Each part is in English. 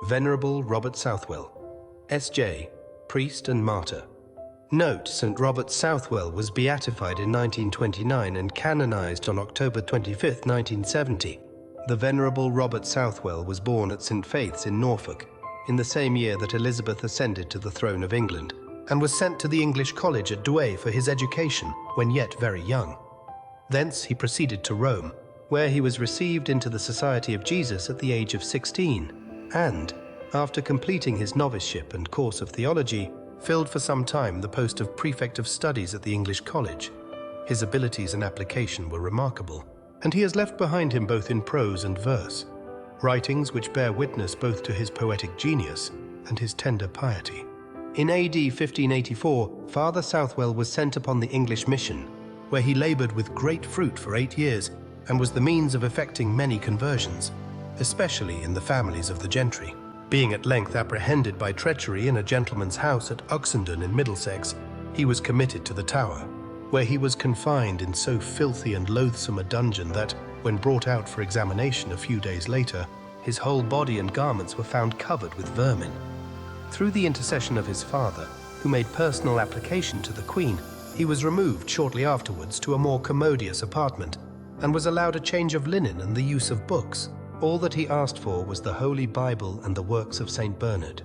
Venerable Robert Southwell, S.J., priest and martyr. Note: St. Robert Southwell was beatified in 1929 and canonized on October 25, 1970. The Venerable Robert Southwell was born at St. Faith's in Norfolk in the same year that Elizabeth ascended to the throne of England, and was sent to the English college at Douai for his education when yet very young. Thence he proceeded to Rome, where he was received into the Society of Jesus at the age of 16, and, after completing his noviceship and course of theology, filled for some time the post of prefect of studies at the English college. His abilities and application were remarkable, and he has left behind him both in prose and verse writings which bear witness both to his poetic genius and his tender piety. In AD 1584, Father Southwell was sent upon the English mission, where he labored with great fruit for 8 years and was the means of effecting many conversions, especially in the families of the gentry. Being at length apprehended by treachery in a gentleman's house at Uxendon in Middlesex, he was committed to the Tower, where he was confined in so filthy and loathsome a dungeon that, when brought out for examination a few days later, his whole body and garments were found covered with vermin. Through the intercession of his father, who made personal application to the Queen, he was removed shortly afterwards to a more commodious apartment, and was allowed a change of linen and the use of books. All that he asked for was the Holy Bible and the works of St. Bernard.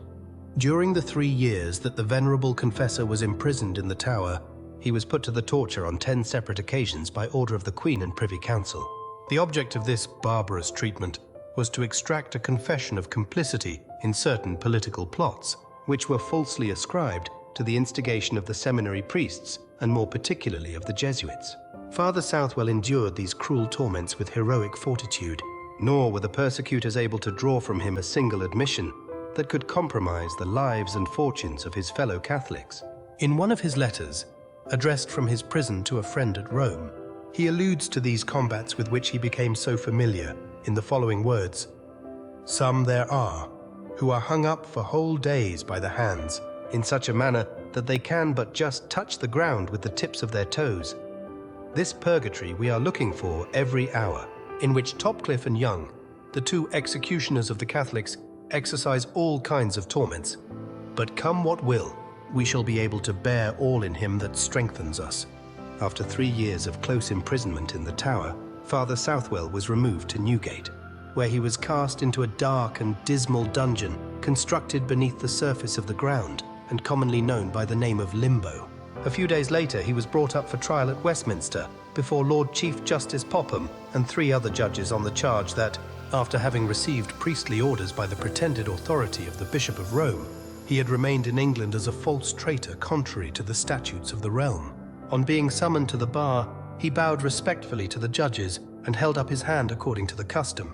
During the 3 years that the venerable confessor was imprisoned in the Tower, he was put to the torture on 10 separate occasions by order of the Queen and Privy Council. The object of this barbarous treatment was to extract a confession of complicity in certain political plots, which were falsely ascribed to the instigation of the seminary priests, and more particularly of the Jesuits. Father Southwell endured these cruel torments with heroic fortitude, nor were the persecutors able to draw from him a single admission that could compromise the lives and fortunes of his fellow Catholics. In one of his letters, addressed from his prison to a friend at Rome, he alludes to these combats with which he became so familiar in the following words: "Some there are who are hung up for whole days by the hands, in such a manner that they can but just touch the ground with the tips of their toes. This purgatory we are looking for every hour, in which Topcliffe and Young, the 2 executioners of the Catholics, exercise all kinds of torments. But come what will, we shall be able to bear all in him that strengthens us." After 3 years of close imprisonment in the Tower, Father Southwell was removed to Newgate, where he was cast into a dark and dismal dungeon constructed beneath the surface of the ground and commonly known by the name of Limbo. A few days later, he was brought up for trial at Westminster before Lord Chief Justice Popham and 3 other judges on the charge that, after having received priestly orders by the pretended authority of the Bishop of Rome, he had remained in England as a false traitor contrary to the statutes of the realm. On being summoned to the bar, he bowed respectfully to the judges and held up his hand according to the custom.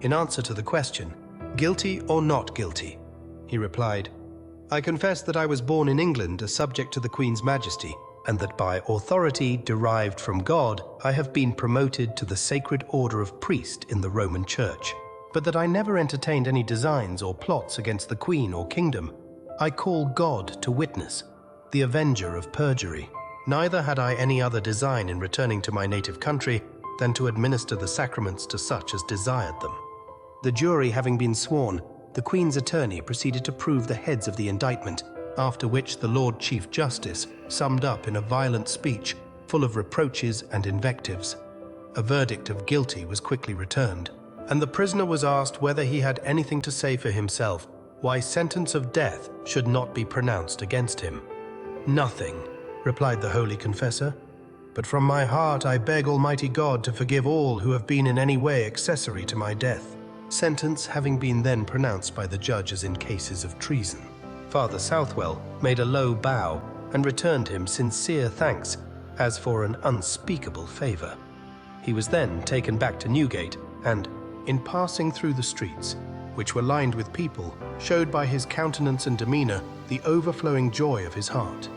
In answer to the question, "Guilty or not guilty?" he replied, "I confess that I was born in England a subject to the Queen's Majesty, and that by authority derived from God I have been promoted to the sacred order of priest in the Roman Church. But that I never entertained any designs or plots against the Queen or kingdom, I call God to witness, the avenger of perjury. Neither had I any other design in returning to my native country than to administer the sacraments to such as desired them." The jury having been sworn, the Queen's attorney proceeded to prove the heads of the indictment, after which the Lord Chief Justice summed up in a violent speech full of reproaches and invectives. A verdict of guilty was quickly returned, and the prisoner was asked whether he had anything to say for himself why sentence of death should not be pronounced against him. "Nothing," replied the holy confessor, "but from my heart I beg Almighty God to forgive all who have been in any way accessory to my death." Sentence having been then pronounced by the judge as in cases of treason, Father Southwell made a low bow and returned him sincere thanks as for an unspeakable favor. He was then taken back to Newgate and, in passing through the streets, which were lined with people, showed by his countenance and demeanor the overflowing joy of his heart.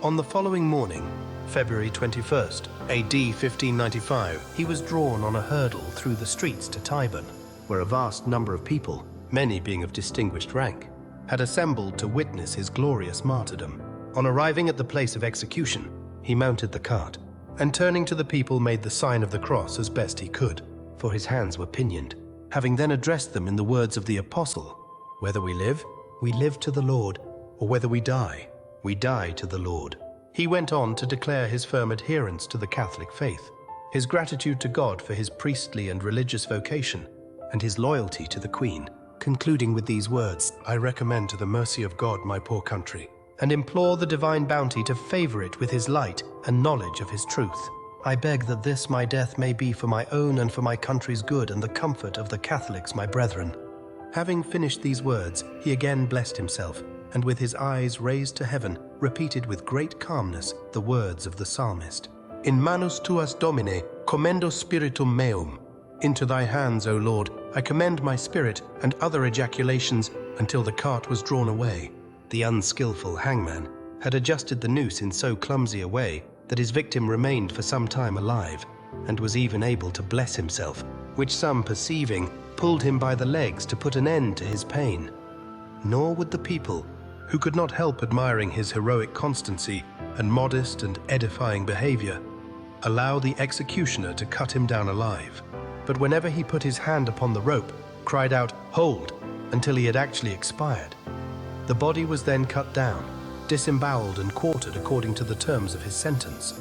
On the following morning, February 21st, AD 1595, he was drawn on a hurdle through the streets to Tyburn, where a vast number of people, many being of distinguished rank, had assembled to witness his glorious martyrdom. On arriving at the place of execution, he mounted the cart, and turning to the people made the sign of the cross as best he could, for his hands were pinioned, having then addressed them in the words of the Apostle, Whether we live to the Lord, or whether we die to the Lord. He went on to declare his firm adherence to the Catholic faith, his gratitude to God for his priestly and religious vocation, and his loyalty to the Queen, concluding with these words, "I recommend to the mercy of God my poor country, and implore the divine bounty to favor it with his light and knowledge of his truth. I beg that this my death may be for my own and for my country's good and the comfort of the Catholics my brethren." Having finished these words, he again blessed himself, and with his eyes raised to heaven, repeated with great calmness the words of the psalmist. In manus tuas, Domine, commendo spiritum meum. Into thy hands, O Lord, I commend my spirit, and other ejaculations until the cart was drawn away. The unskillful hangman had adjusted the noose in so clumsy a way that his victim remained for some time alive, and was even able to bless himself, which some perceiving, pulled him by the legs to put an end to his pain. Nor would the people, who could not help admiring his heroic constancy and modest and edifying behavior, allow the executioner to cut him down alive, but whenever he put his hand upon the rope, cried out, "Hold," until he had actually expired. The body was then cut down, disemboweled and quartered according to the terms of his sentence.